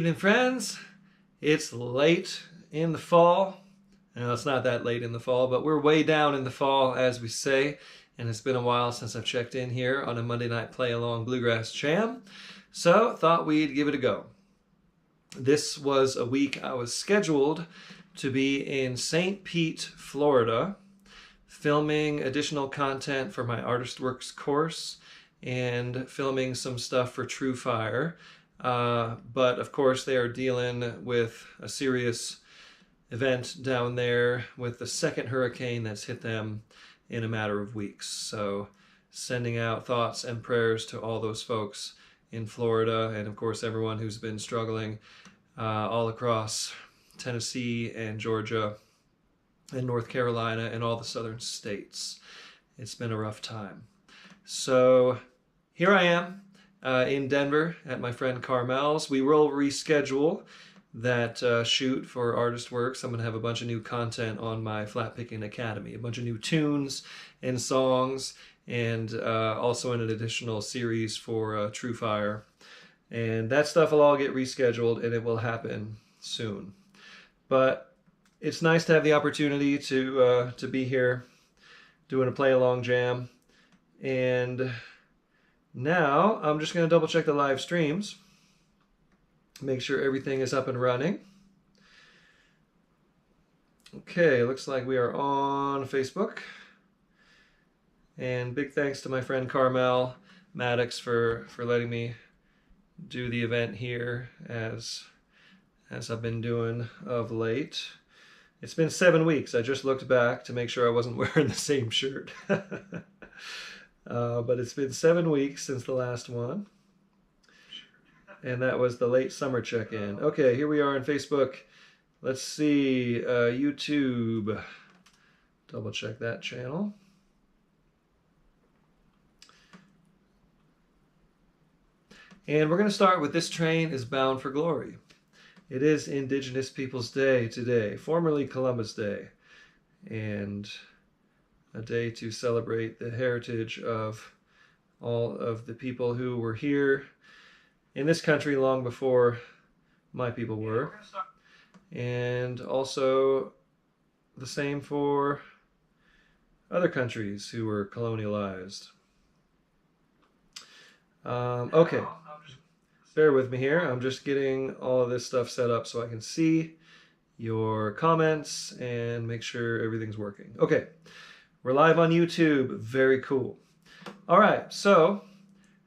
evening, friends. It's late in the fall. No, it's not that late in the fall, but we're way down in the fall, as we say. And it's been a while since I've checked in here on a Monday night Playalong Bluegrass jam. So thought we'd give it a go. This was a week I was scheduled to be in St. Pete, Florida, filming additional content for my Artist Works course and filming some stuff for True Fire. But of course they are dealing with a serious event down there with the second hurricane that's hit them in a matter of weeks. So sending out thoughts and prayers to all those folks in Florida, and of course everyone who's been struggling all across Tennessee and Georgia and North Carolina and all the southern states. It's been a rough time. So here I am in Denver at my friend Carmel's. We will reschedule that shoot for Artist Works. I'm going to have a bunch of new content on my Flat Picking Academy, a bunch of new tunes and songs, and also an additional series for True Fire. And that stuff will all get rescheduled, and it will happen soon. But it's nice to have the opportunity to be here doing a play-along jam. And now I'm just going to double check the live streams. Make sure everything is up and running. Okay, looks like we are on Facebook. And big thanks to my friend Carmel Maddox for letting me do the event here as I've been doing of late. It's been 7 weeks. I just looked back to make sure I wasn't wearing the same shirt. But it's been 7 weeks since the last one. And that was the late summer check-in. Okay, here we are on Facebook. Let's see, YouTube. Double check that channel. And we're going to start with This Train is Bound for Glory. It is Indigenous Peoples Day today, formerly Columbus Day, and a day to celebrate the heritage of all of the people who were here in this country long before my people were, and also the same for other countries who were colonialized. Okay, bear with me here. I'm just getting all of this stuff set up so I can see your comments and make sure everything's working. Okay, we're live on YouTube. Very cool. All right, so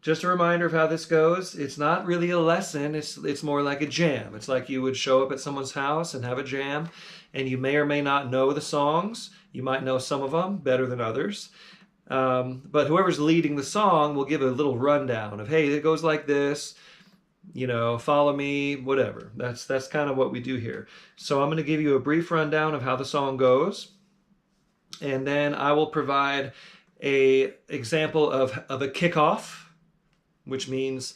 just a reminder of how this goes. It's not really a lesson. It's more like a jam. It's like you would show up at someone's house and have a jam, and you may or may not know the songs. You might know some of them better than others. But whoever's leading the song will give a little rundown of, hey, it goes like this, you know, follow me, whatever. That's kind of what we do here. So I'm going to give you a brief rundown of how the song goes, and then I will provide an example of a kickoff, which means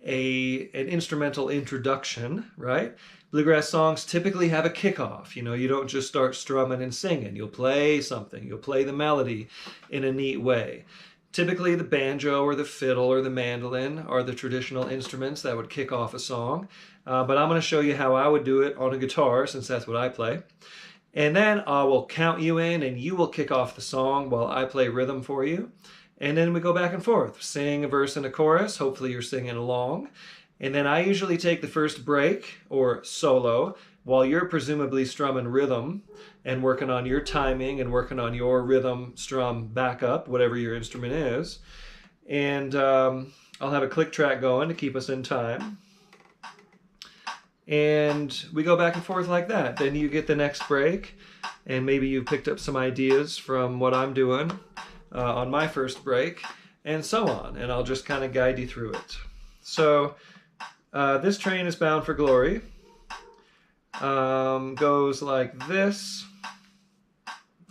an instrumental introduction, right? Bluegrass songs typically have a kickoff. You know, you don't just start strumming and singing. You'll play something. You'll play the melody in a neat way. Typically the banjo or the fiddle or the mandolin are the traditional instruments that would kick off a song. But I'm going to show you how I would do it on a guitar, since that's what I play. And then I will count you in, and you will kick off the song while I play rhythm for you. And then we go back and forth, sing a verse and a chorus. Hopefully you're singing along. And then I usually take the first break, or solo, while you're presumably strumming rhythm and working on your timing and working on your rhythm strum backup, whatever your instrument is. And I'll have a click track going to keep us in time. And we go back and forth like that. Then you get the next break, and maybe you've picked up some ideas from what I'm doing on my first break, and so on. And I'll just kind of guide you through it. So This Train is Bound for Glory goes like this.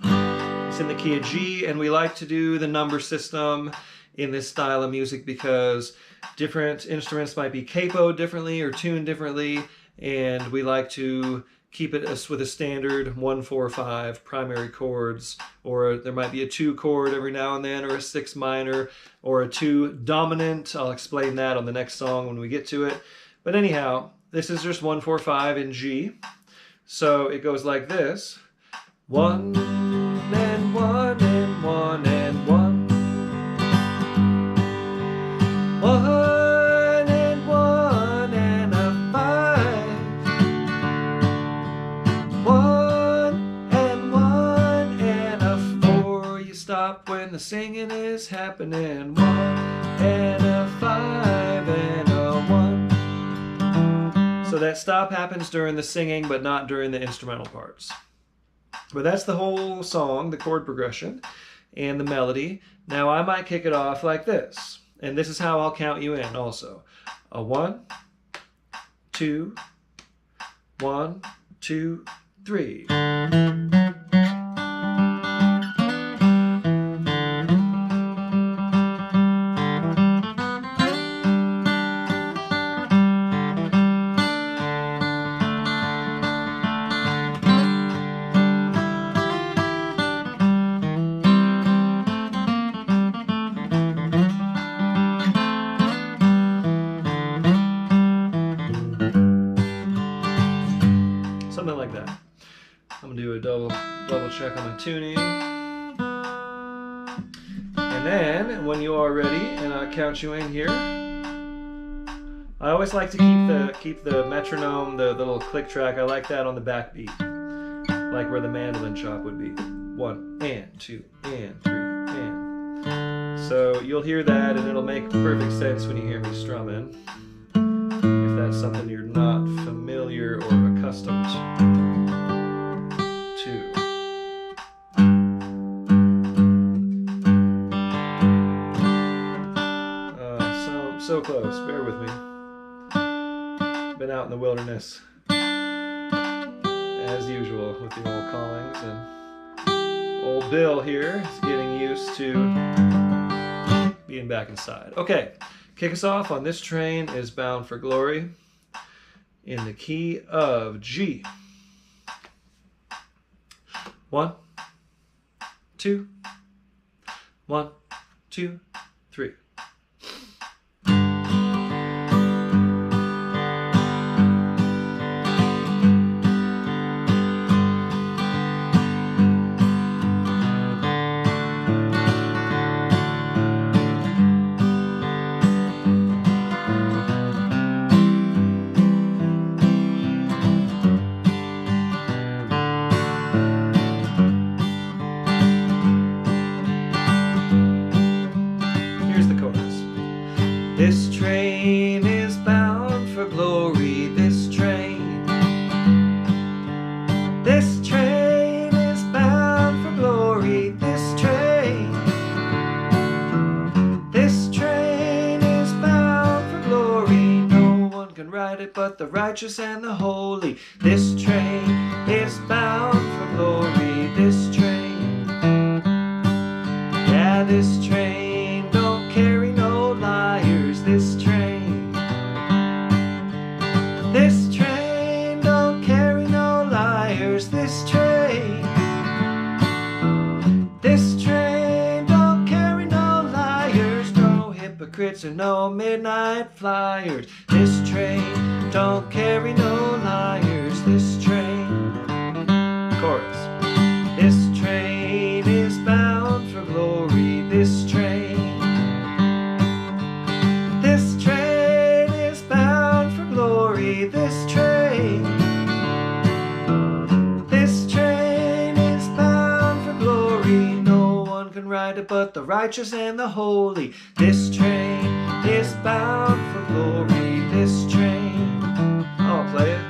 It's in the key of G, and we like to do the number system in this style of music because different instruments might be capoed differently or tuned differently, and we like to keep it with a standard 1-4-5 primary chords, or there might be a 2 chord every now and then, or a 6 minor, or a 2 dominant. I'll explain that on the next song when we get to it. But anyhow, this is just 1, 4, 5 in G. So it goes like this. 1 and 1 and 1 and 1. 1 and 1 and a 5. 1 and 1 and a 4. You stop when the singing is happening. 1 and a 5 and a 1. So that stop happens during the singing, but not during the instrumental parts. But that's the whole song, the chord progression and the melody. Now I might kick it off like this. And this is how I'll count you in also. A 1, 2, 1, 2, 3. Something like that. I'm gonna do a double check on my tuning. And then when you are ready and I count you in here, I always like to keep the metronome, the little click track, I like that on the backbeat. Like where the mandolin chop would be. 1 and 2 and 3 and. So you'll hear that and it'll make perfect sense when you hear me strumming. If that's something you're not familiar or accustomed to. So close, bear with me. Been out in the wilderness as usual with the old callings, and old Bill here is getting used to being back inside. Okay, kick us off on This Train is Bound for Glory in the key of G. 1, 2, 1, 2, 3. This train is bound for glory, this train. This train is bound for glory, this train. This train is bound for glory, no one can ride it but the righteous and the holy. This train is bound for glory, this train. Yeah, this train don't carry no liars, this train. This train don't carry no liars, this train. This train don't carry no liars, no hypocrites and no midnight flyers. This train don't carry no liars, this train. Chorus. This train is bound for glory, this train. This train is bound for glory, this train. This train is bound for glory, no one can ride it but the righteous and the holy. This train is bound for glory, this train. I'll play it.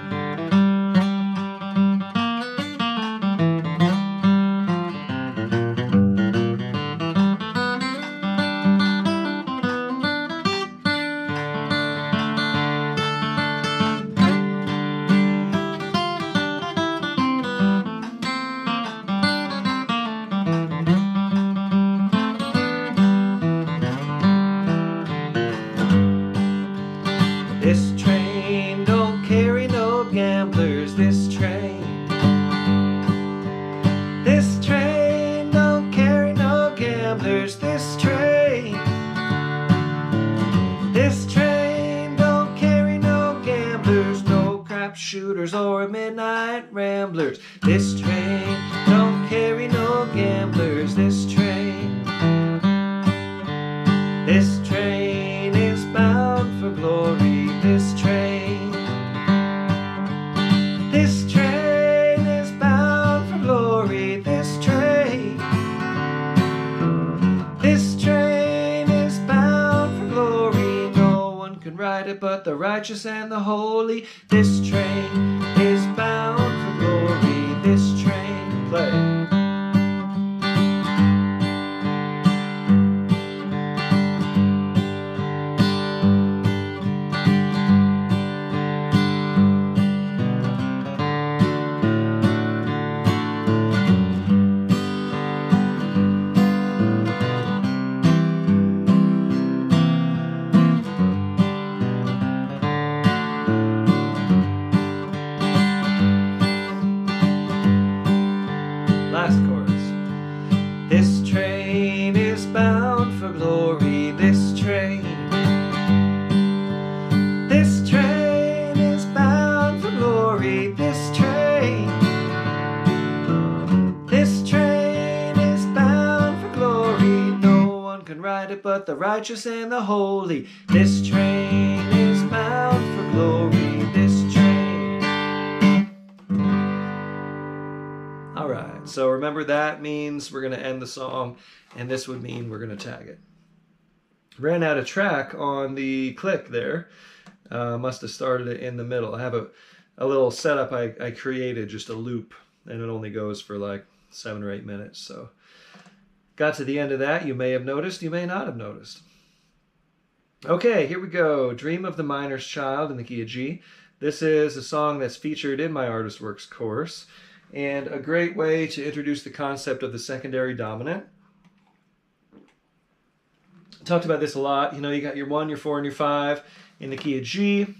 sharpshooters or midnight ramblers. This train don't carry no gamblers. This train is bound for glory. This train is bound for glory. This train is bound for glory. No one can ride it but the righteous and the holy. This train is bound for glory. This train, play. Last chorus. This train is bound for glory. This train is bound for glory. This train is bound for glory. No one can ride it but the righteous and the holy. This train is bound for glory. This train. All right, so remember that means we're going to end the song, and this would mean we're going to tag it. Ran out of track on the click there. Must have started it in the middle. I have a little setup I created, just a loop, and it only goes for like 7 or 8 minutes. So got to the end of that. You may have noticed, you may not have noticed. Okay, here we go. Dream of the Miner's Child in the key of G. This is a song that's featured in my Artist Works course, and a great way to introduce the concept of the secondary dominant. I talked about this a lot. You know, you got your 1, your 4, and your 5 in the key of G.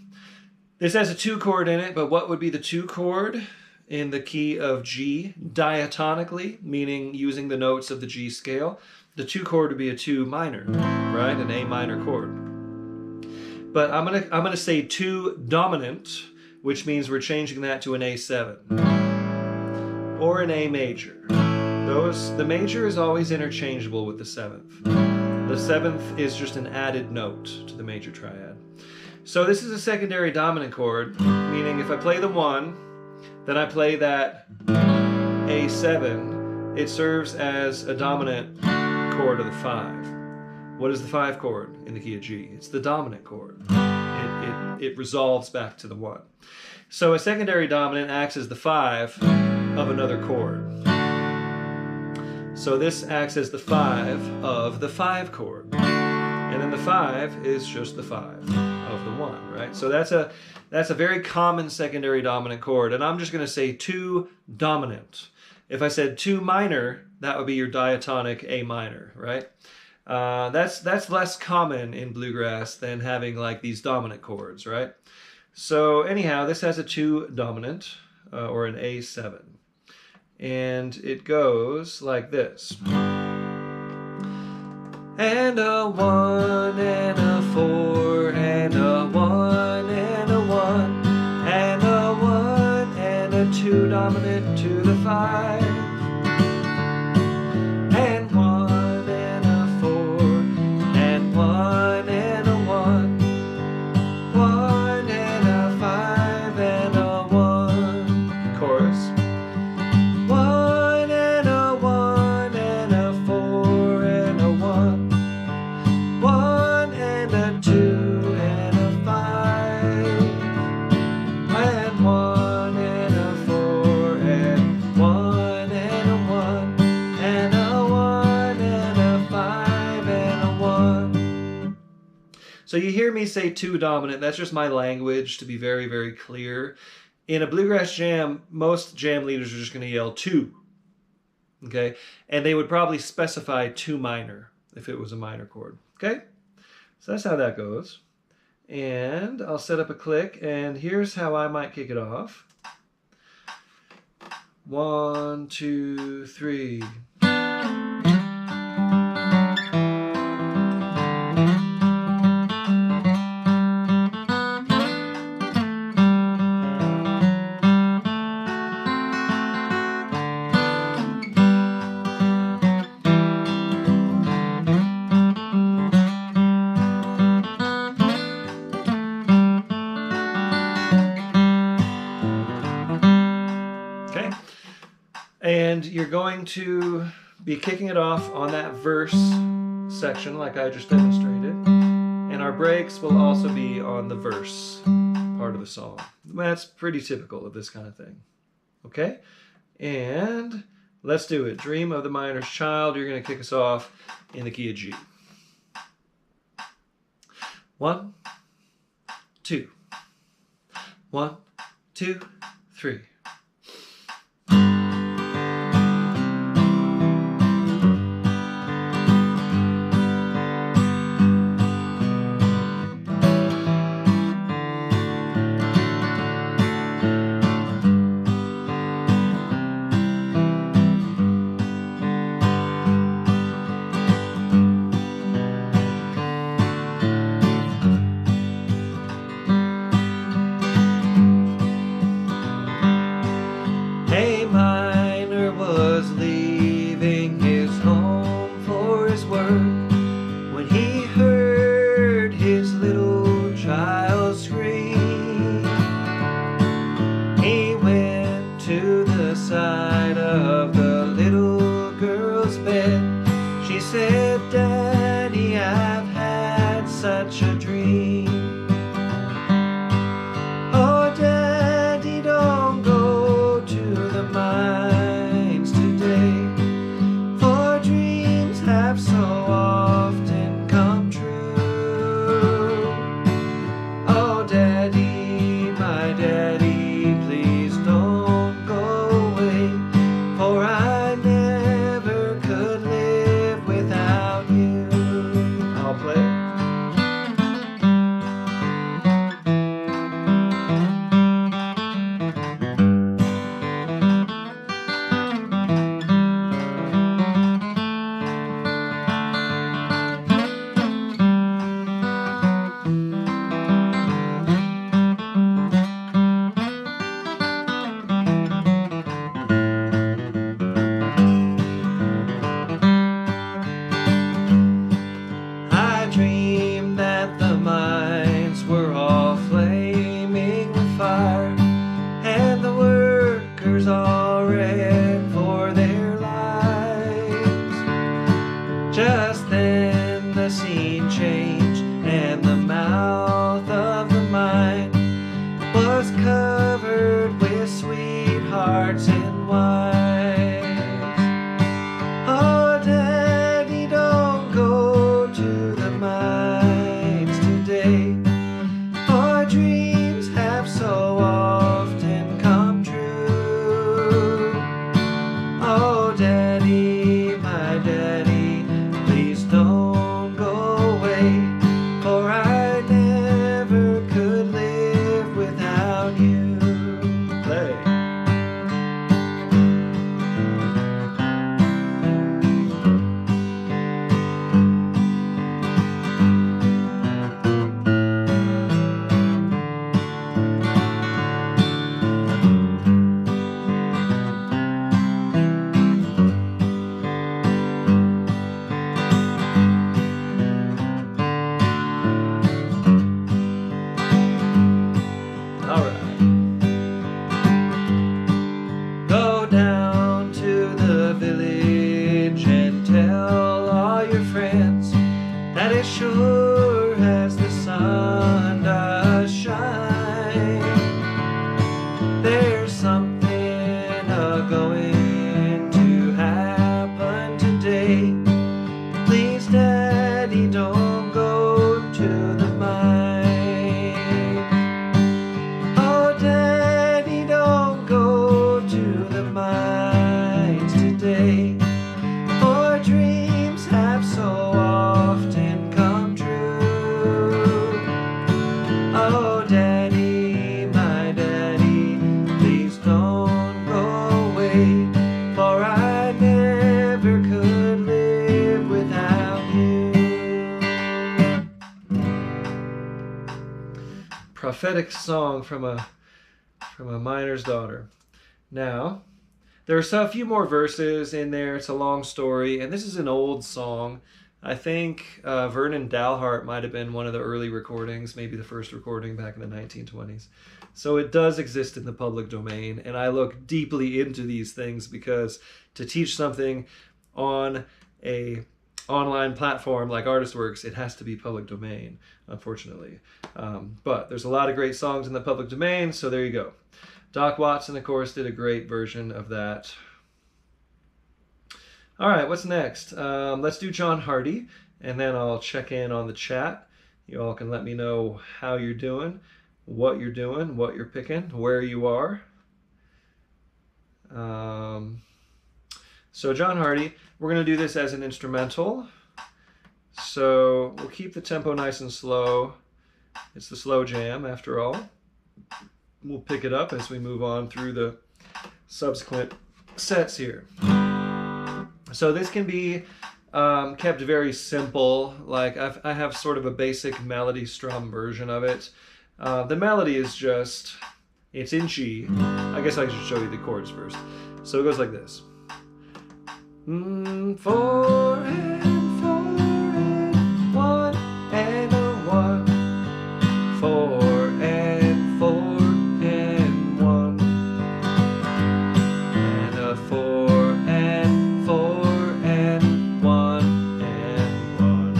This has a 2 chord in it, but what would be the 2 chord in the key of G diatonically, meaning using the notes of the G scale? The 2 chord would be a 2 minor, right? An A minor chord. But I'm gonna say 2 dominant, which means we're changing that to an A7 or an A major. The major is always interchangeable with the 7th. The 7th is just an added note to the major triad. So this is a secondary dominant chord, meaning if I play the 1, then I play that A7, it serves as a dominant chord of the 5. What is the 5 chord in the key of G? It's the dominant chord. It resolves back to the 1. So a secondary dominant acts as the 5 of another chord. So this acts as the 5 of the 5 chord. And then the 5 is just the 5 of the 1, right? So that's a very common secondary dominant chord. And I'm just going to say 2 dominant. If I said 2 minor, that would be your diatonic A minor, right? That's less common in bluegrass than having like these dominant chords, right? So anyhow, this has a 2 dominant or an A7. And it goes like this. And a 1 and a 4 and a 1 and a 1 and a 1 and a 2 dominant to the 5. And 1 and a 4 and 1 and a 1. 1 and a 5 and a 1. Chorus. 1 and a 1 and a 4 and a 1. 1 and a 2 and a 5. And 1 and a 4 and 1 and a 1 and a 1 and a 5 and a 1. So you hear me say 2 dominant. That's just my language to be very, very clear. In a bluegrass jam, most jam leaders are just going to yell 2. Okay? And they would probably specify 2 minor if it was a minor chord. Okay? So that's how that goes. And I'll set up a click, and here's how I might kick it off. 1, 2, 3. And you're going to be kicking it off on that verse section like I just demonstrated. And our breaks will also be on the verse part of the song. That's pretty typical of this kind of thing. Okay? And let's do it. Dream of the Miner's Child. You're going to kick us off in the key of G. 1, 2. 1, 2, 3. Prophetic song from a miner's daughter. Now, there are a few more verses in there. It's a long story, and this is an old song I think Vernon Dalhart might have been one of the early recordings, maybe the first recording back in the 1920s. So it does exist in the public domain, and I look deeply into these things because to teach something on a online platform like ArtistWorks, it has to be public domain, unfortunately. But there's a lot of great songs in the public domain, so there you go. Doc Watson, of course, did a great version of that. All right, what's next? Let's do John Hardy, and then I'll check in on the chat. You all can let me know how you're doing, what you're picking, where you are. So John Hardy, we're going to do this as an instrumental. So we'll keep the tempo nice and slow. It's the slow jam, after all. We'll pick it up as we move on through the subsequent sets here. So this can be kept very simple. Like I have sort of a basic melody strum version of it. The melody is just, it's in G. I guess I should show you the chords first. So it goes like this. 4 and 4 and 1 and a 1. 4 and 4 and 1 and a 4 and 4 and 1 and 1.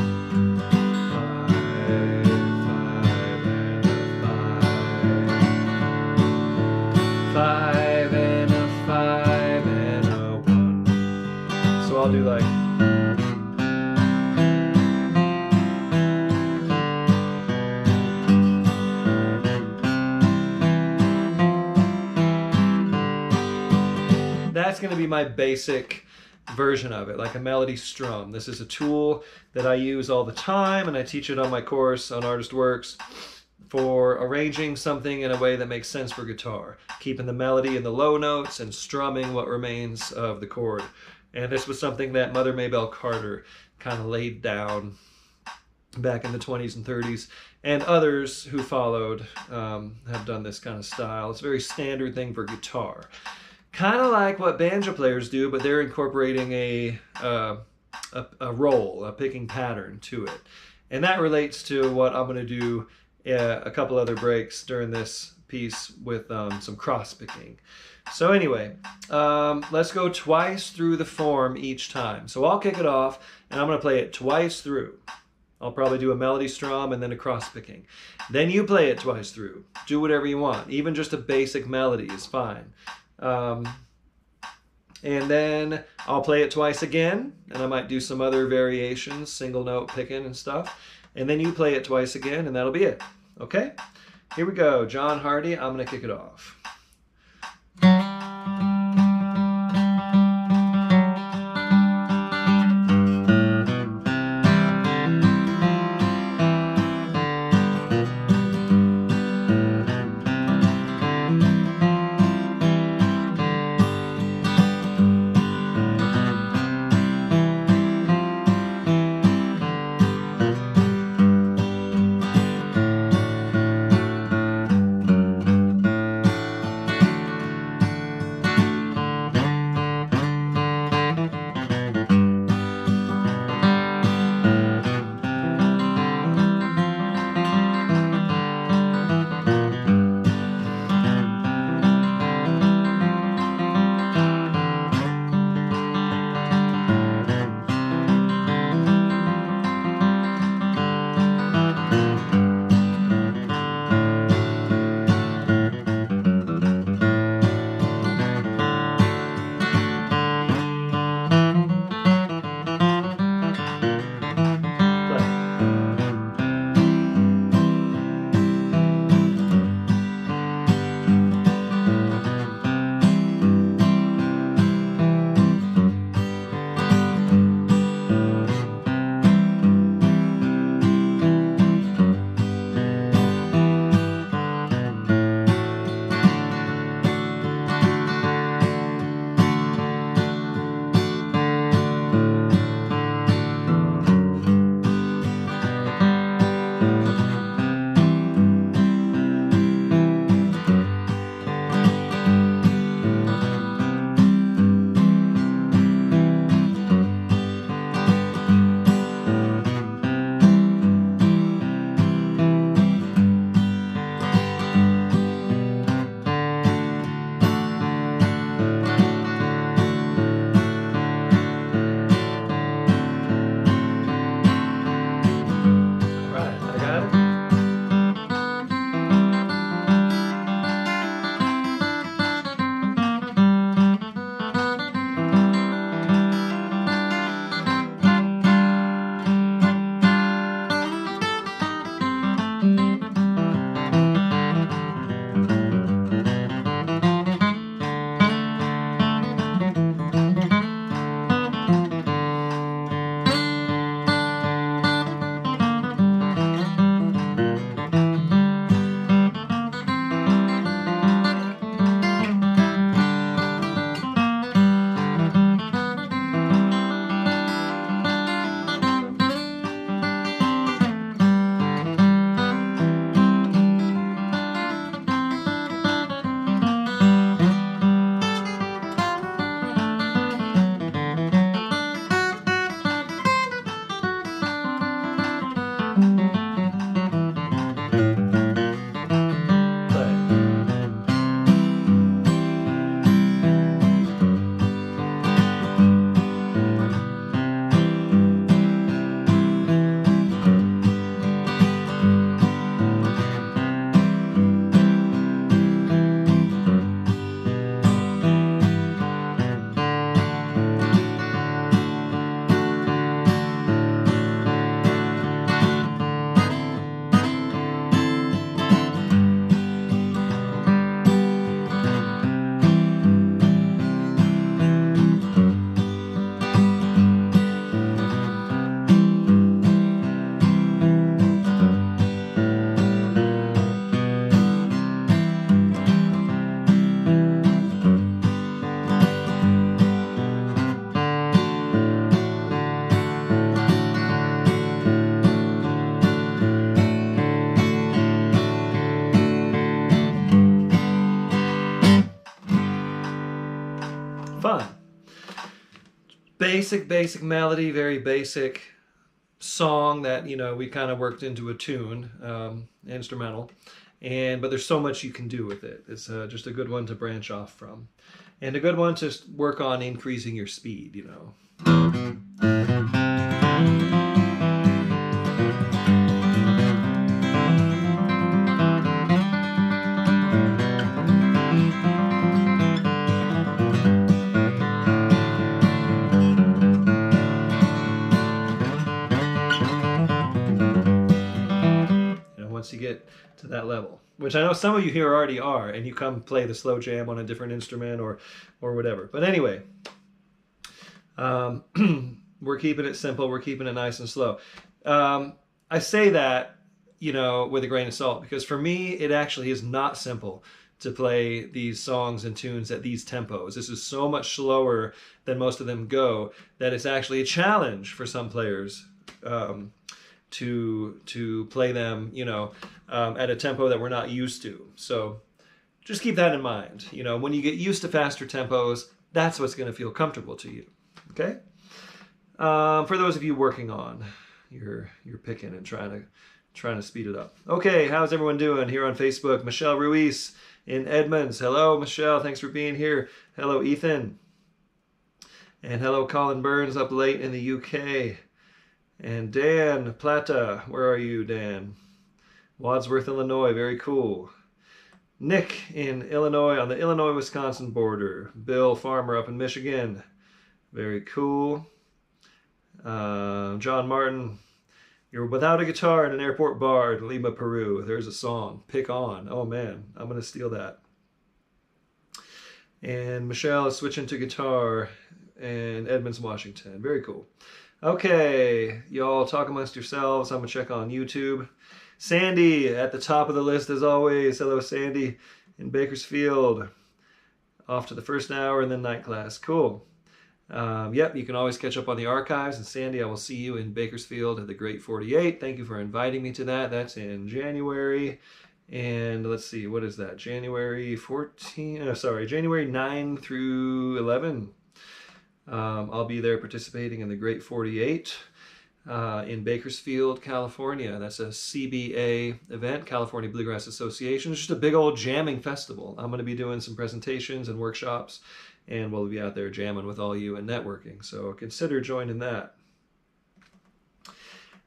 5 and a 5 and a 1. So I'll do like. That's going to be my basic version of it, like a melody strum. This is a tool that I use all the time, and I teach it on my course on ArtistWorks for arranging something in a way that makes sense for guitar, keeping the melody in the low notes and strumming what remains of the chord. And this was something that Mother Maybelle Carter kind of laid down back in the 20s and 30s, and others who followed have done this kind of style. It's a very standard thing for guitar. Kind of like what banjo players do, but they're incorporating a roll, a picking pattern to it. And that relates to what I'm going to do a couple other breaks during this piece with some cross picking. So anyway, let's go twice through the form each time. So I'll kick it off, and I'm going to play it twice through. I'll probably do a melody strum and then a cross picking. Then you play it twice through. Do whatever you want. Even just a basic melody is fine. And then I'll play it twice again, and I might do some other variations, single note picking and stuff. And then you play it twice again, and that'll be it. Okay? Here we go. John Hardy, I'm going to kick it off. fun. Basic melody, very basic song that, you know, we kind of worked into a tune, instrumental. But there's so much you can do with it. It's just a good one to branch off from. And a good one to work on increasing your speed, you know. Once you get to that level, which I know some of you here already are, and you come play the slow jam on a different instrument or whatever. But anyway, we're keeping it simple. We're keeping it nice and slow. I say that, you know, with a grain of salt, because for me, it actually is not simple to play these songs and tunes at these tempos. This is so much slower than most of them go that it's actually a challenge for some players to play them, you know, at a tempo that we're not used to. So just keep that in mind. You know, when you get used to faster tempos, that's what's going to feel comfortable to you. Okay. For those of you working on your picking and trying to speed it up. Okay, how's everyone doing here on Facebook? Michelle Ruiz in Edmonds. Hello, Michelle. Thanks for being here. Hello, Ethan. And hello, Colin Burns up late in the UK. And Dan Plata, where are you, Dan? Wadsworth, Illinois, very cool. Nick in Illinois, on the Illinois-Wisconsin border. Bill Farmer up in Michigan, very cool. John Martin, you're without a guitar in an airport bar in Lima, Peru. There's a song, Pick On. Oh man, I'm going to steal that. And Michelle is switching to guitar in Edmonds, Washington. Very cool. Okay, y'all talk amongst yourselves. I'm going to check on YouTube. Sandy at the top of the list as always. Hello, Sandy in Bakersfield. Off to the first hour and then night class. Cool. Yep, you can always catch up on the archives. And Sandy, I will see you in Bakersfield at the Great 48. Thank you for inviting me to that. That's in January. And let's see, what is that? January 9 through 11. I'll be there participating in the Great 48 in Bakersfield, California. That's a CBA event, California Bluegrass Association. It's just a big old jamming festival. I'm going to be doing some presentations and workshops, and we'll be out there jamming with all you and networking. So consider joining that.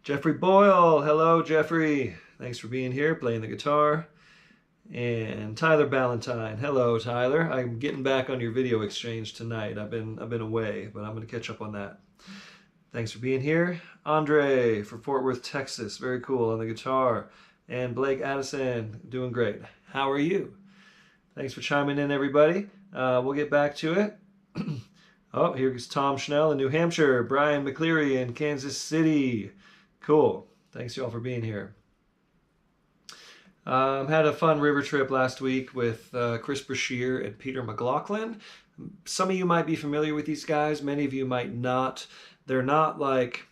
Jeffrey Boyle. Hello, Jeffrey. Thanks for being here, playing the guitar. And Tyler Ballantyne. Hello, Tyler. I'm getting back on your video exchange tonight. I've been away, but I'm going to catch up on that. Thanks for being here. Andre from Fort Worth, Texas. Very cool on the guitar. And Blake Addison, doing great. How are you? Thanks for chiming in, everybody. We'll get back to it. Oh, here's Tom Schnell in New Hampshire. Brian McCleary in Kansas City. Cool. Thanks, y'all, for being here. Had a fun river trip last week with Chris Brashear and Peter McLaughlin. Some of you might be familiar with these guys. Many of you might not. They're not like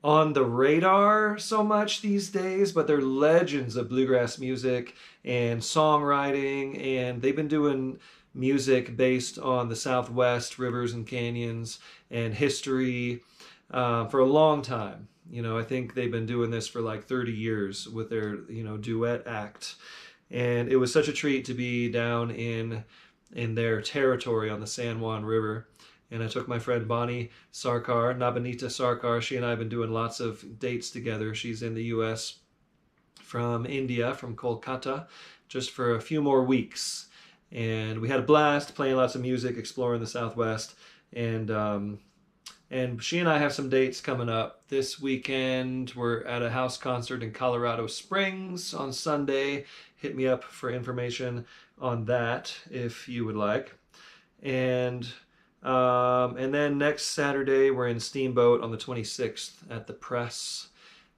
on the radar so much these days, but they're legends of bluegrass music and songwriting, and they've been doing music based on the Southwest rivers and canyons and history for a long time. You know, I think they've been doing this for like 30 years with their, you know, duet act. And it was such a treat to be down in their territory on the San Juan River. And I took my friend Bonnie Sarkar, Nabanita Sarkar. She and I have been doing lots of dates together. She's in the U.S. from India, from Kolkata, just for a few more weeks. And we had a blast playing lots of music, exploring the Southwest. And she and I have some dates coming up. This weekend, we're at a house concert in Colorado Springs on Sunday. Hit me up for information on that if you would like. And then next Saturday, we're in Steamboat on the 26th at the Press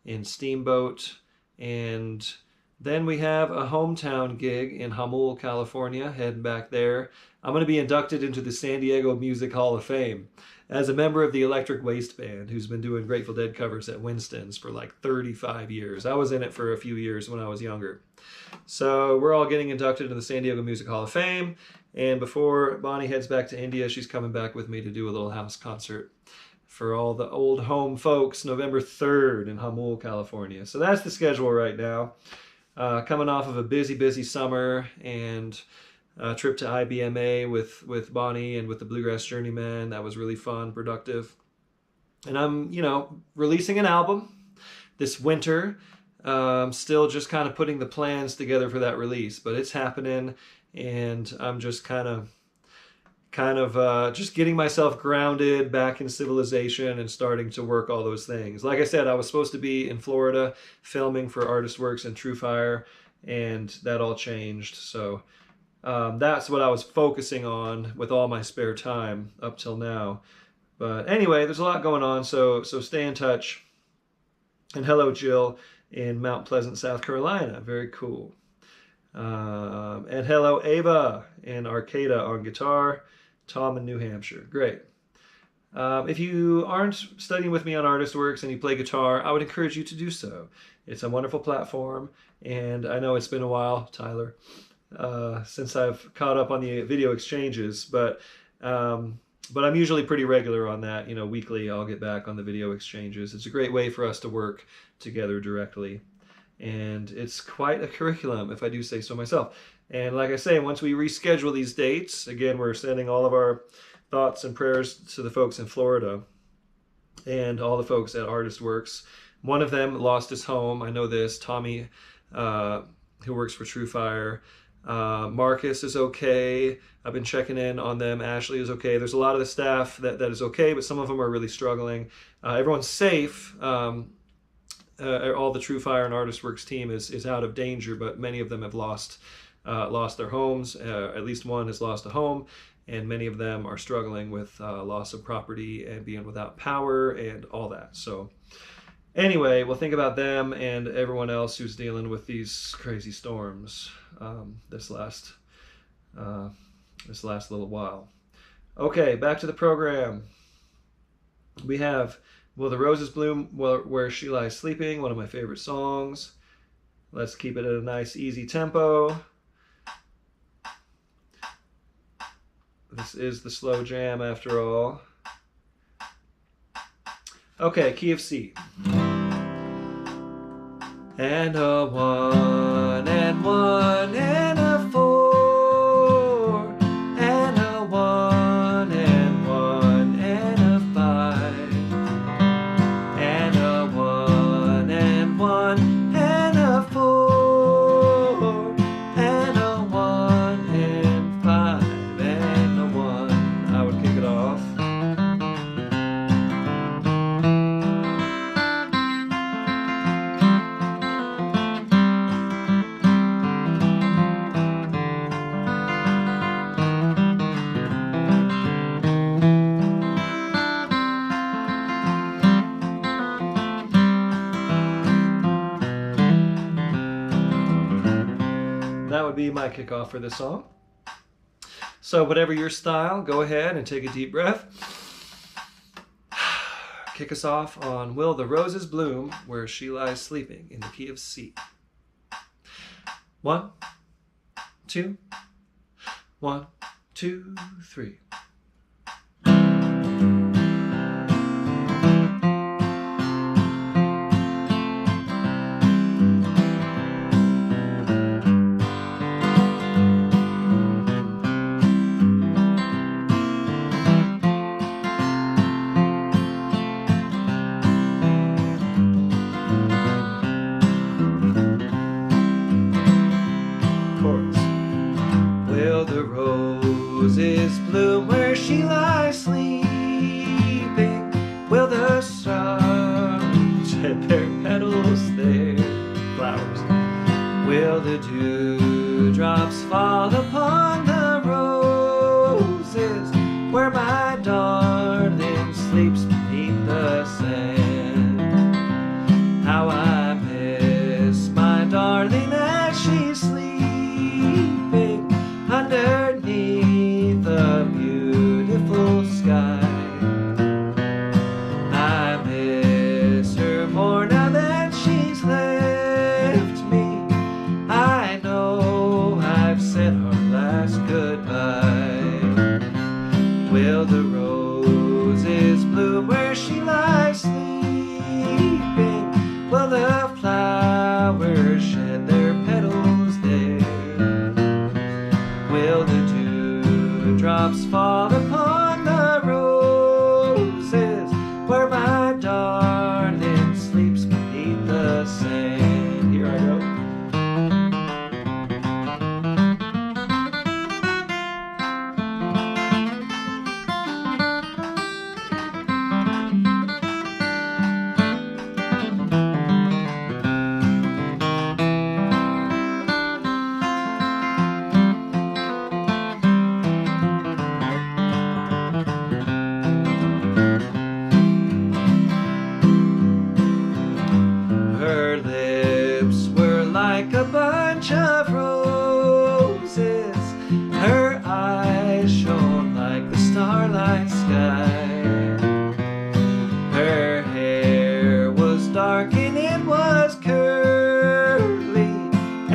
in Steamboat. And then we have a hometown gig in Hamul, California, heading back there. I'm going to be inducted into the San Diego Music Hall of Fame as a member of the Electric Waste Band, who's been doing Grateful Dead covers at Winston's for like 35 years. I was in it for a few years when I was younger. So we're all getting inducted into the San Diego Music Hall of Fame, And before Bonnie heads back to India, she's coming back with me to do a little house concert for all the old home folks, November 3rd in Hamul, California. So that's the schedule right now. Coming off of a busy summer and a trip to IBMA with Bonnie and with the Bluegrass Journeyman. That was really fun, productive. And I'm, releasing an album this winter. Still just kind of putting the plans together for that release, but it's happening, and I'm just kind of just getting myself grounded back in civilization and starting to work all those things. Like I said, I was supposed to be in Florida filming for Artist Works and True Fire, and that all changed. So that's what I was focusing on with all my spare time up till now. But anyway, there's a lot going on, so stay in touch. And hello, Jill in Mount Pleasant, South Carolina. Very cool. And hello, Ava in Arcata on guitar. Tom in New Hampshire. Great. If you aren't studying with me on Artist Works and you play guitar, I would encourage you to do so. It's a wonderful platform, and I know it's been a while, Tyler, since I've caught up on the video exchanges, but I'm usually pretty regular on that. Weekly I'll get back on the video exchanges. It's a great way for us to work together directly, and it's quite a curriculum, if I do say so myself. And like I say, once we reschedule these dates, again, we're sending all of our thoughts and prayers to the folks in Florida and all the folks at Artist Works. One of them lost his home. I know this. Tommy, who works for True Fire. Marcus is okay. I've been checking in on them. Ashley is okay. There's a lot of the staff that is okay, but some of them are really struggling. Everyone's safe. All the True Fire and Artist Works team is out of danger, but many of them have lost their homes. At least one has lost a home, and many of them are struggling with loss of property and being without power and all that. So anyway, we'll think about them and everyone else who's dealing with these crazy storms this last little while. Okay, back to the program. We have Will the Roses Bloom Where She Lies Sleeping, one of my favorite songs. Let's keep it at a nice, easy tempo. This is the slow jam after all. Okay, key of C. And a 1 and 1 and a 4 and a 1 and 1 and a 5 and a 1 and 1 and a 4 and a 1 and 5 and a 1. I would kick it off. That would be my kickoff for this song. So whatever your style, go ahead and take a deep breath. Kick us off on Will the Roses Bloom Where She Lies Sleeping in the key of C. 1, 2, 1, 2, 3. Will the roses bloom where she lies sleeping? Will the stars shed their petals there? Flowers. Will the dewdrops fall upon the roses where my darling sleeps beneath the sand? How I miss my darling as she's sleeping underneath a beautiful sky. I miss her more now that she's left me. I know I've set our dewdrops fall upon the roses, where my darling sleeps beneath the sand. Here I go. A bunch of roses, her eyes shone like the starlight sky. Her hair was dark and it was curly,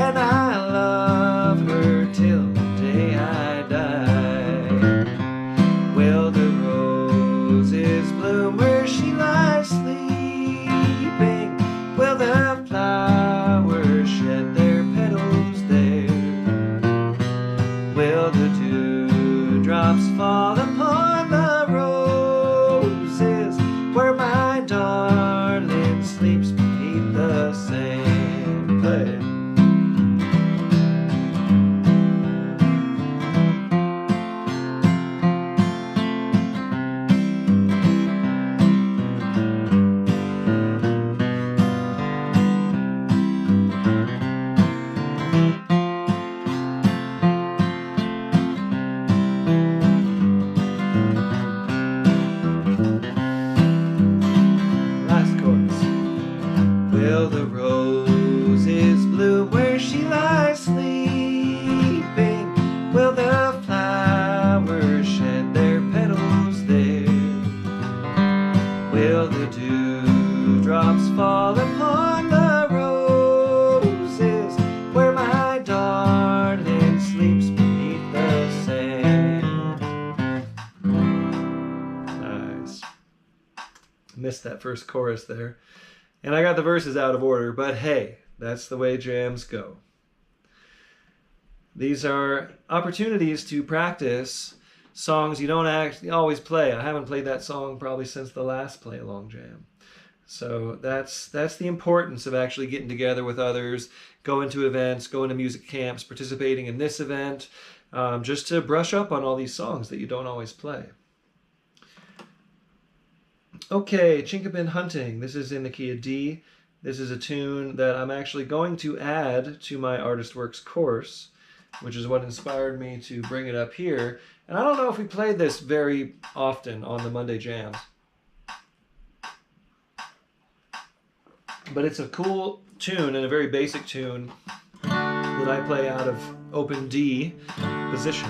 and I love her till the day I die. Will the roses bloom where she lies sleeping? Will the flowers shed their petals there? Will the dewdrops fall upon the roses, where my darling sleeps beneath the sand? Play. Will the roses bloom where she lies sleeping? Will the flowers shed their petals there? Will the dewdrops fall upon the roses, where my darling sleeps beneath the sand? Nice. Missed that first chorus there. And I got the verses out of order, but hey, that's the way jams go. These are opportunities to practice songs you don't actually always play. I haven't played that song probably since the last Playalong Jam. So that's the importance of actually getting together with others, going to events, going to music camps, participating in this event, just to brush up on all these songs that you don't always play. Okay, Chinkapin Hunting. This is in the key of D. This is a tune that I'm actually going to add to my Artist Works course, which is what inspired me to bring it up here. And I don't know if we played this very often on the Monday Jams, but it's a cool tune and a very basic tune that I play out of open D position.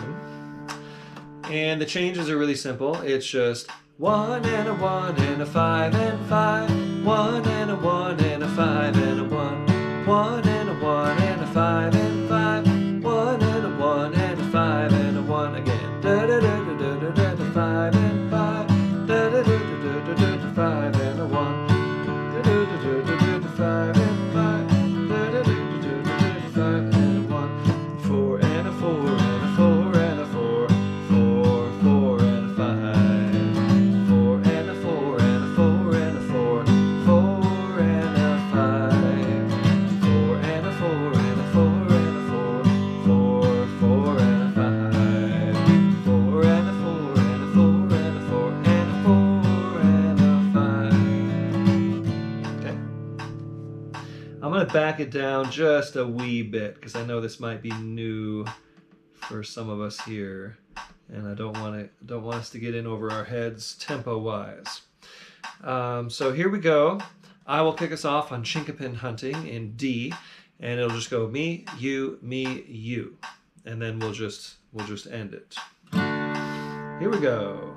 And the changes are really simple. It's just 1 and a 1 and a 5 and 5, 1 and a 1 and a 5 and a 1, 1 and a 1 and a 5 and 5, 1 and a 1 and a 5 and a 1 again. Da da da da da da da 5 and 5, da da da da da da da 5 and a 1, da da da da da da 5 and 5, da da da da da da 5 and a 1, 4 and a 4 and a 4 and a 4, 4, 4 and a 5. Back it down just a wee bit because I know this might be new for some of us here, and I don't want us to get in over our heads tempo wise. So here we go. I will kick us off on Chinkapin Hunting in D, and it'll just go me, you, and then we'll just end it. Here we go.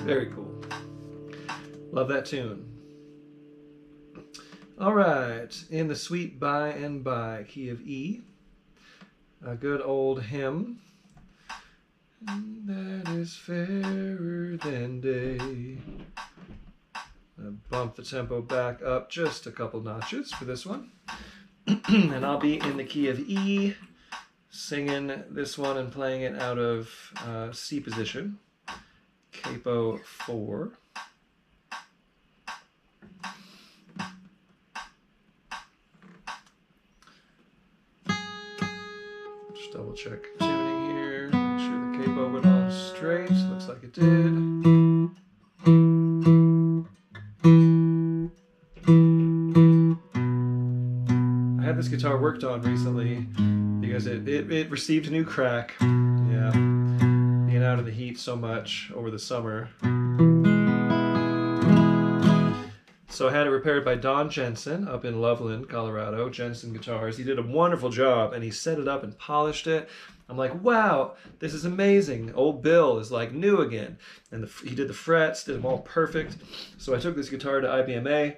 Very cool. Love that tune. All right, in the sweet by and by, key of E, a good old hymn. That is fairer than day. I'll bump the tempo back up just a couple notches for this one. And I'll be in the key of E, singing this one and playing it out of C position, capo 4. Just double check tuning here, make sure the capo went on straight, looks like it did. I had this guitar worked on recently because it received a new crack. Yeah, being out of the heat so much over the summer. So I had it repaired by Don Jensen up in Loveland, Colorado, Jensen Guitars. He did a wonderful job, and he set it up and polished it. I'm like, wow, this is amazing. Old Bill is like new again. And he did the frets, did them all perfect. So I took this guitar to IBMA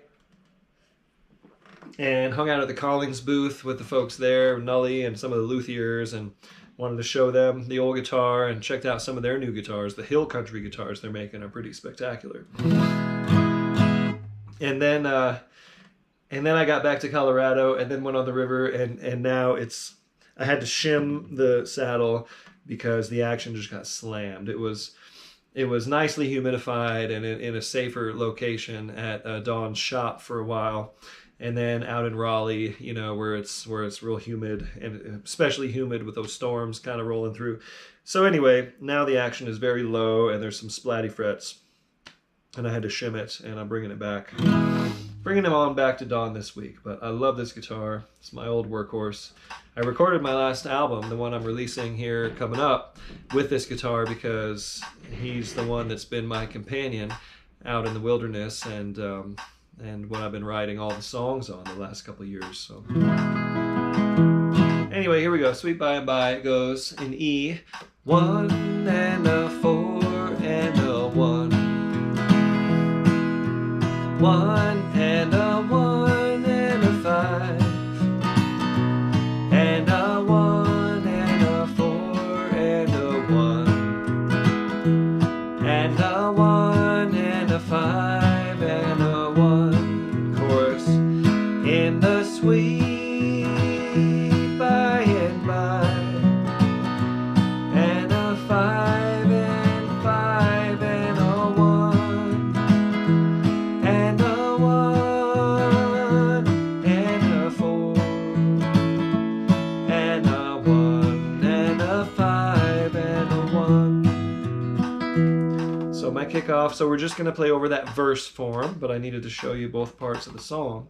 and hung out at the Collings booth with the folks there, Nully and some of the luthiers, and wanted to show them the old guitar and checked out some of their new guitars. The Hill Country guitars they're making are pretty spectacular. And then I got back to Colorado and then went on the river, and now I had to shim the saddle because the action just got slammed. It was nicely humidified and in a safer location at Don's shop for a while. And then out in Raleigh, you know, where it's real humid, and especially humid with those storms kind of rolling through. So anyway, now the action is very low and there's some splatty frets, and I had to shim it, and I'm bringing it back. Bringing him on back to Don this week, but I love this guitar. It's my old workhorse. I recorded my last album, the one I'm releasing here coming up, with this guitar because he's the one that's been my companion out in the wilderness, and what I've been writing all the songs on the last couple of years. So anyway, here we go. Sweet by and by. It goes in E. 1 and a 4 and a 1. 1 and a 1 and a 5. And a 1 and a 4 and a 1. And a 1 and a 5 and a 1. Chorus. In the sweet by and by. And a 5 and 5 and a 1. And a 1 and a 4. And a 1 and a 5 and a 1. So my kickoff, so we're just going to play over that verse form, but I needed to show you both parts of the song.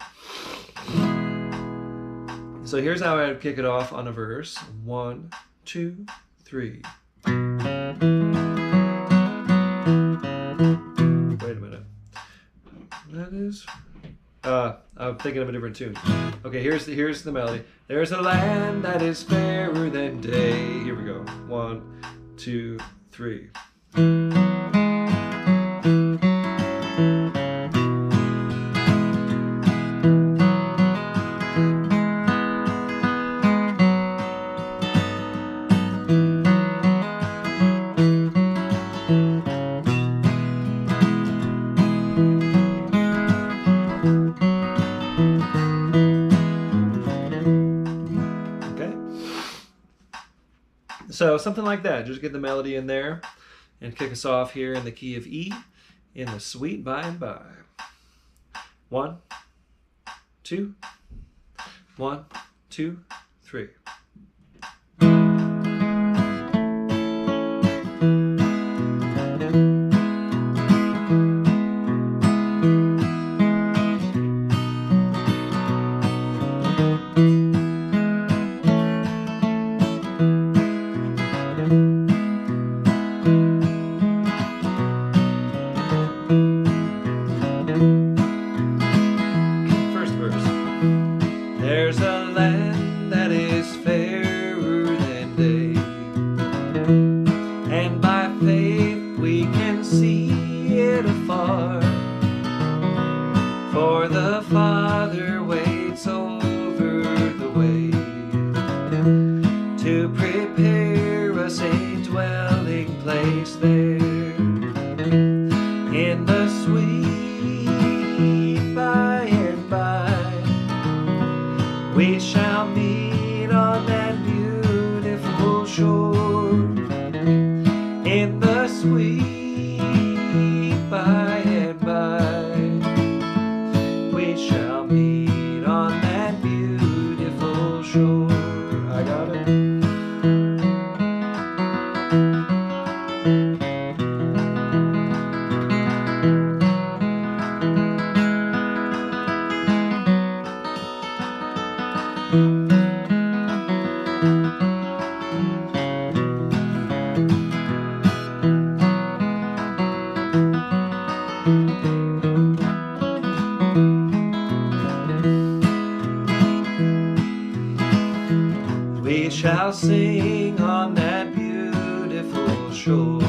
So here's how I would kick it off on a verse. 1, 2, 3. Wait a minute. That is... I'm thinking of a different tune. Okay, here's the melody. There's a land that is fairer than day. Here we go. 1, 2, 3. So something like that. Just get the melody in there and kick us off here in the key of E in the sweet by and by. 1, 2, 1, 2, 3. There's a land that is fairer than day, and by faith we can see sing on that beautiful shore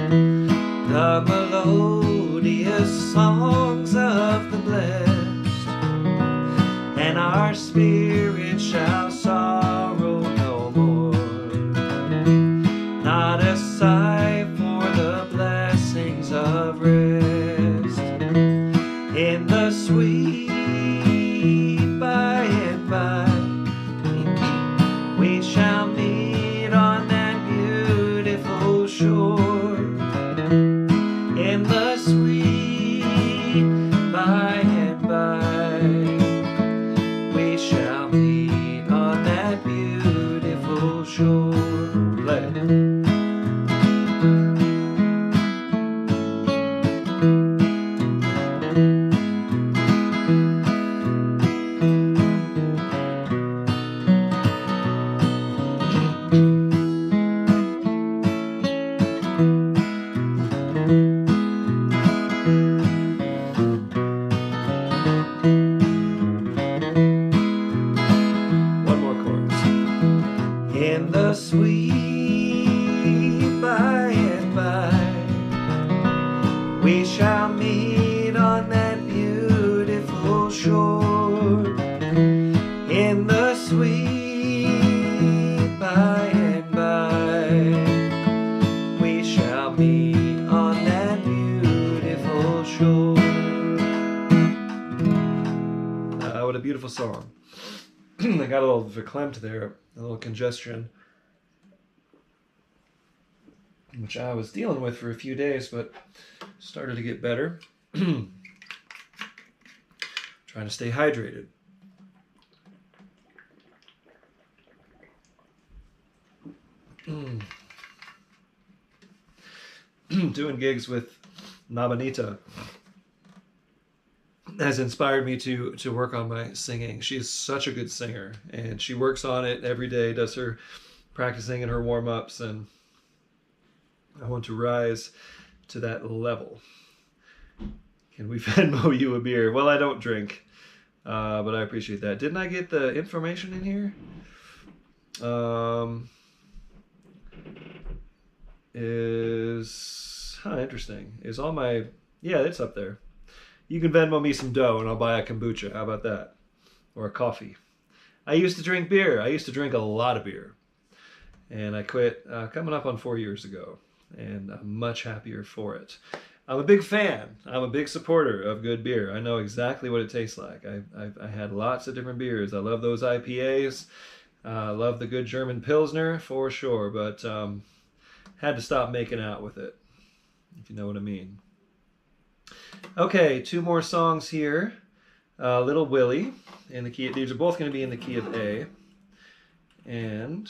the melodious songs of the blessed, and our spirits shall sorrow no more. Not a sigh for the blessings of rest in the sweet by and by. We shall meet on that beautiful shore in the sweet by and by. We shall meet on that beautiful shore. Play. In the sweet by and by, we shall meet on that beautiful shore. In the sweet by and by, we shall meet on that beautiful shore. What a beautiful song. I got a little verklempt there, a little congestion, which I was dealing with for a few days, but started to get better. Trying to stay hydrated. Doing gigs with Nabanita has inspired me to work on my singing. She's such a good singer, and she works on it every day, does her practicing and her warm-ups, and I want to rise to that level. Can we Venmo you a beer? Well, I don't drink, but I appreciate that. Didn't I get the information in here? Interesting. Is all my, yeah, it's up there. You can Venmo me some dough and I'll buy a kombucha. How about that? Or a coffee. I used to drink beer. I used to drink a lot of beer. And I quit coming up on 4 years ago. And I'm much happier for it. I'm a big fan. I'm a big supporter of good beer. I know exactly what it tastes like. I had lots of different beers. I love those IPAs. I love the good German Pilsner for sure. But had to stop making out with it, if you know what I mean. Okay, 2 more songs here. Little Willie in the key. These are both going to be in the key of A. And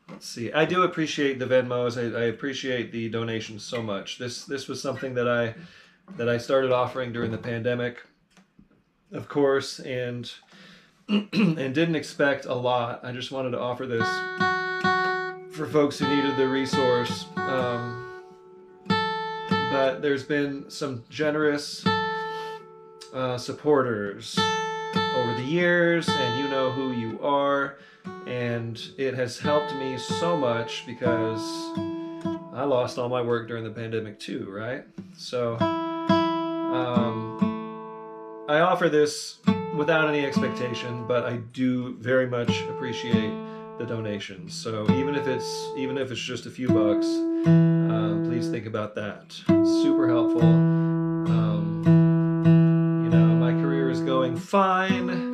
let's see. I do appreciate the Venmos. I appreciate the donations so much. This was something that I started offering during the pandemic, of course, and and didn't expect a lot. I just wanted to offer this for folks who needed the resource. But there's been some generous supporters over the years, and you know who you are, and it has helped me so much because I lost all my work during the pandemic too, right? So I offer this without any expectation, but I do very much appreciate the donations. So even if it's just a few bucks, please think about that. Super helpful. You know, my career is going fine,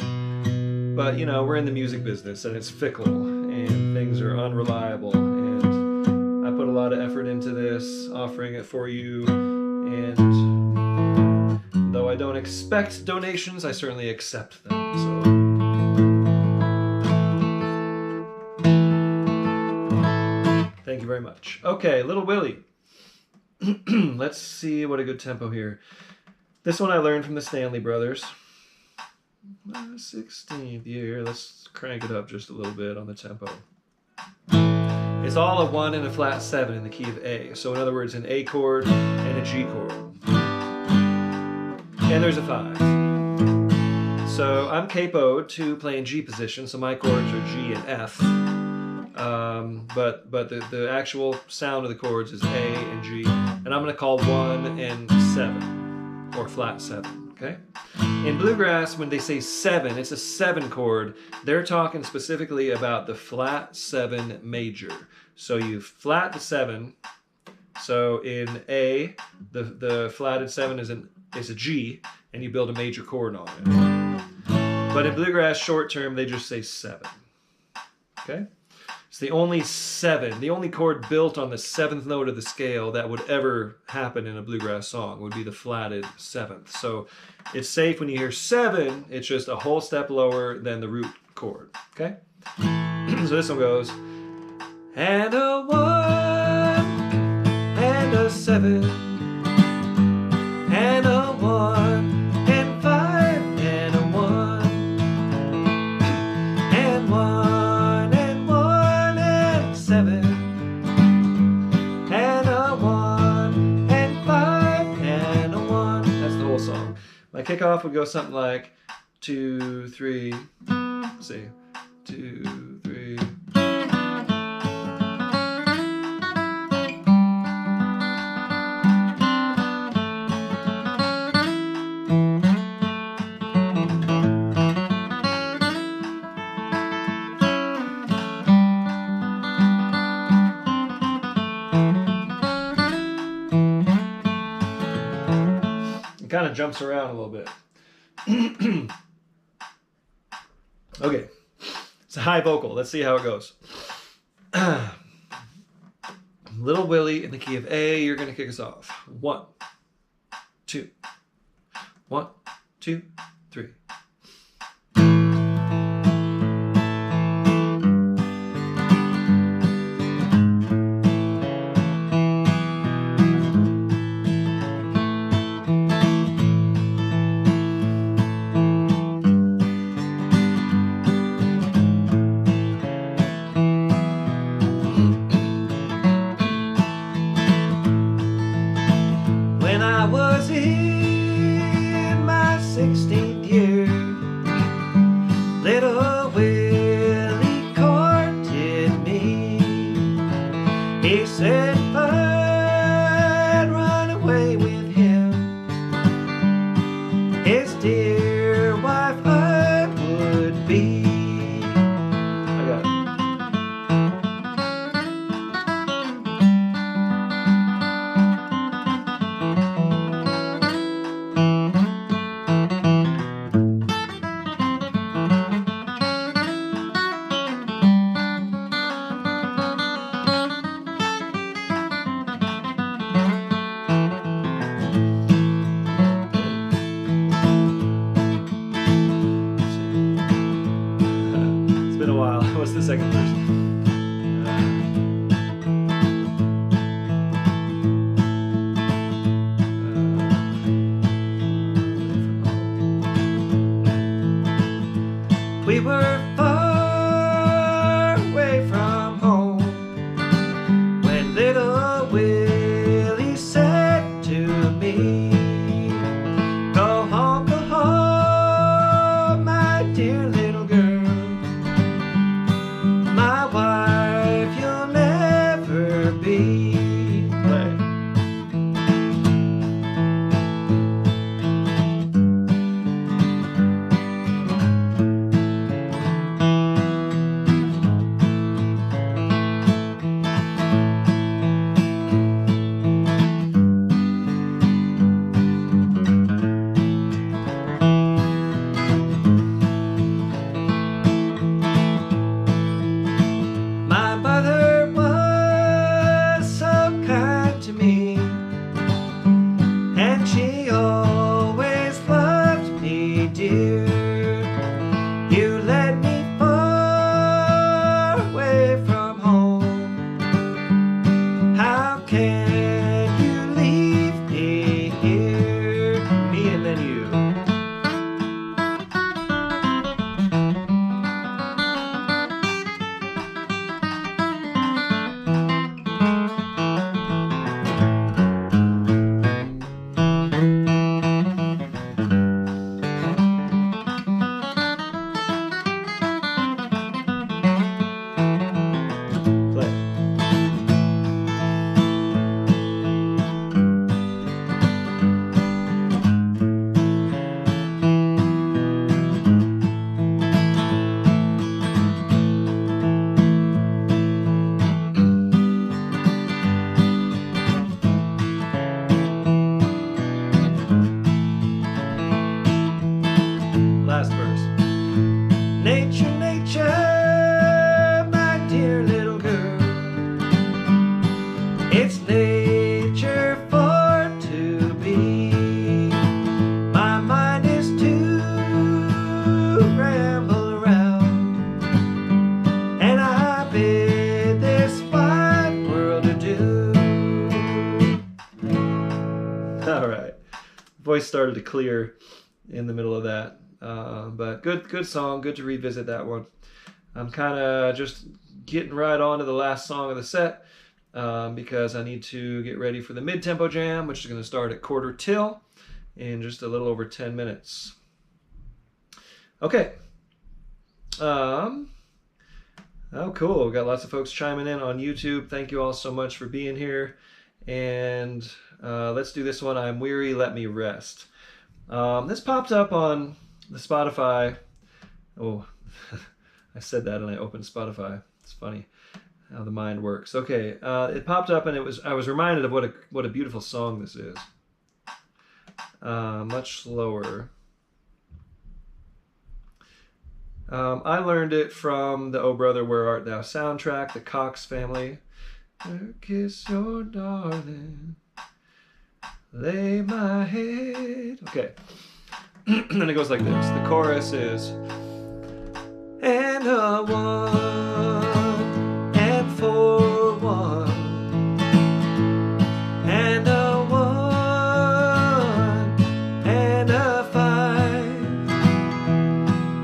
but you know, we're in the music business and it's fickle and things are unreliable, and I put a lot of effort into this, offering it for you, and though I don't expect donations, I certainly accept them. So thank you very much. Okay, Little Willie. Let's see what a good tempo here. This one I learned from the Stanley Brothers. 16th year. Let's crank it up just a little bit on the tempo. It's all a 1 and a flat 7 in the key of A. So in other words, an A chord and a G chord. And there's a 5. So I'm capoed to play in G position, so my chords are G and F. But the actual sound of the chords is A and G, and I'm going to call 1 and 7, or flat 7, okay? In bluegrass, when they say 7, it's a 7 chord. They're talking specifically about the flat 7 major. So you flat the 7. So in A, the flatted 7 is a G, and you build a major chord on it. But in bluegrass short term, they just say 7. Okay? It's the only 7, the only chord built on the 7th note of the scale that would ever happen in a bluegrass song would be the flatted 7th. So it's safe when you hear 7, it's just a whole step lower than the root chord. Okay? So this one goes, and a 1, and a 7, and a 1, and 5, and a 1, and 1, and 1, and 7, and a 1, and 5, and a 1. That's the whole song. My kickoff would go something like 2, 3, let's see, 2, 3. Kind of jumps around a little bit. Okay, it's a high vocal. Let's see how it goes. Little Willie in the key of A, you're going to kick us off. 1, 2, 1, 2, 3. I was in my 16th year, little Willie courted me. He said if I'd run away with him, his dear wife I would be. I got it. All right. Voice started to clear in the middle of that. But good song. Good to revisit that one. I'm kind of just getting right on to the last song of the set because I need to get ready for the mid-tempo jam, which is going to start at quarter till in just a little over 10 minutes. Okay. Oh, cool. We've got lots of folks chiming in on YouTube. Thank you all so much for being here. And let's do this one. I'm weary, let me rest. This popped up on the Spotify. Oh, I said that and I opened Spotify. It's funny how the mind works. Okay, it popped up and I was reminded of what a beautiful song this is. Much slower. I learned it from the Oh Brother, Where Art Thou soundtrack, the Cox family. Kiss your darling, lay my head. Okay, and it goes like this. The chorus is, and a one, and for one, and a one, and a five,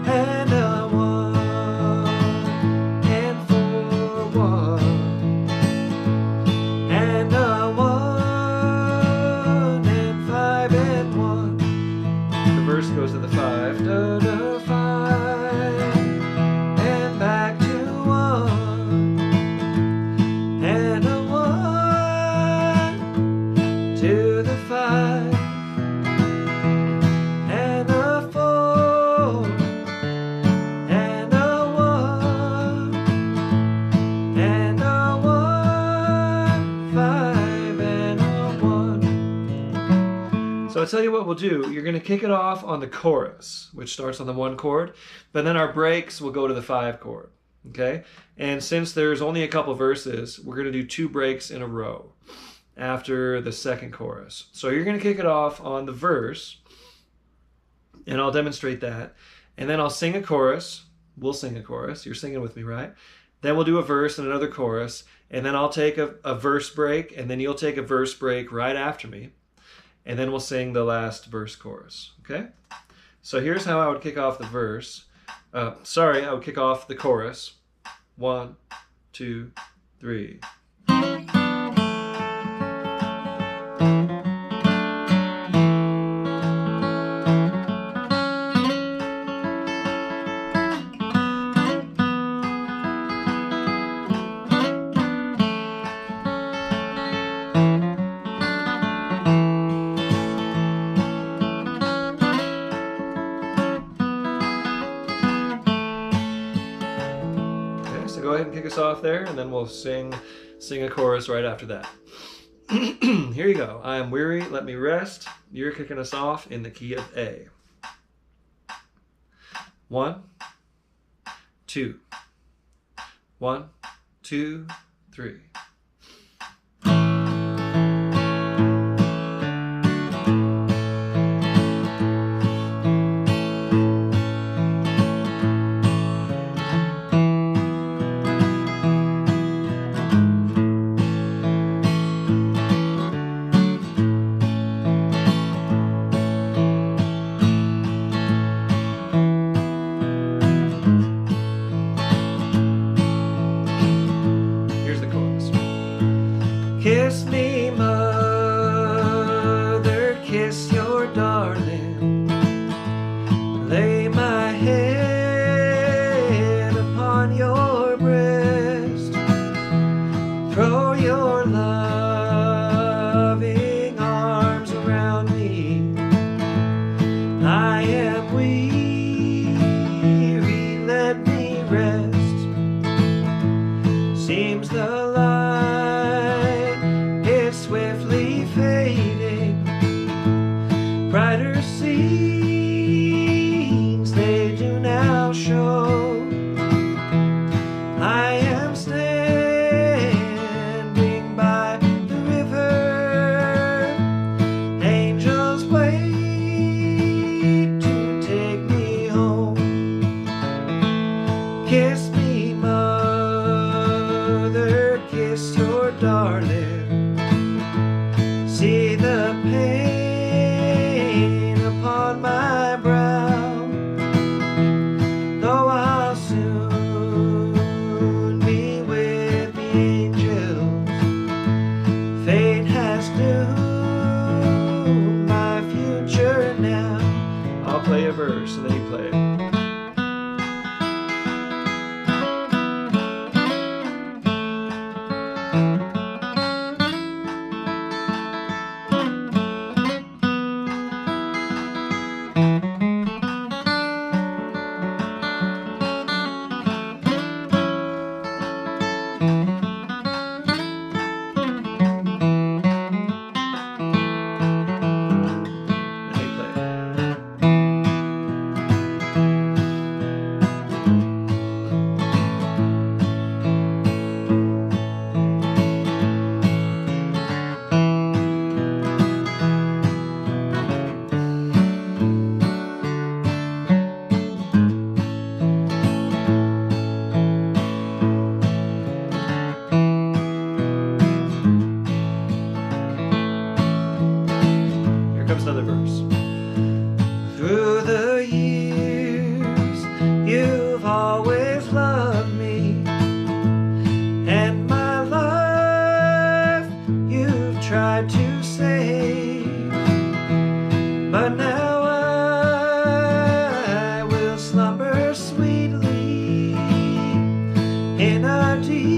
and a one, and for one, and a one, and five, and one. The verse goes to the five, da, da, five, and back to one, and a one, to the five, and a four, and a one, and a one, five, and a one. So I'll tell you what we'll do. You're going to kick it off on the chorus, which starts on the 1 chord, but then our breaks will go to the 5 chord, okay? And since there's only a couple verses, we're going to do 2 breaks in a row after the 2nd chorus. So you're going to kick it off on the verse, and I'll demonstrate that, and then I'll sing a chorus. We'll sing a chorus. You're singing with me, right? Then we'll do a verse and another chorus, and then I'll take a verse break, and then you'll take a verse break right after me, and then we'll sing the last verse chorus, okay? So here's how I would kick off the verse. I would kick off the chorus. 1, 2, 3. So go ahead and kick us off there, and then we'll sing a chorus right after that. Here you go. I am weary, let me rest. You're kicking us off in the key of A. 1, 2. 1, 2, 3. Kiss me, mother, kiss your darling. Lay my head upon your breast. Throw your loving arms around me. I am weary, let me rest. Seems the swiftly fading, brighter scenes they do now show. I am standing by the river, angels wait to take me home. Kiss me, mother, kiss your darling. See the pain play a verse, and then you play it. Comes another verse. Through the years, you've always loved me, and my life you've tried to save, but now I will slumber sweetly in a deep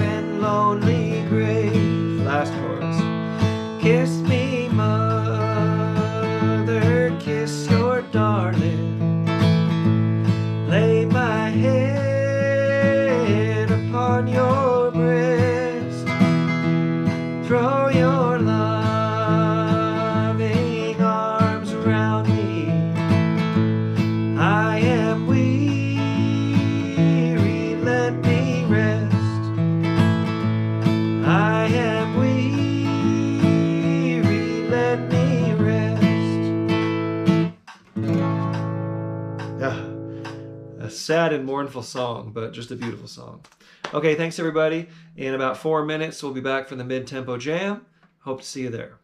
and lonely grave. Last chorus. Kiss me, mother, kiss your darling. Lay my head upon your breast. Throw your loving arms around me. I am weary, let me rest. I am weary, let me rest. Yeah, a sad and mournful song, but just a beautiful song. Okay, thanks everybody. In about 4 minutes, we'll be back for the mid-tempo jam. Hope to see you there.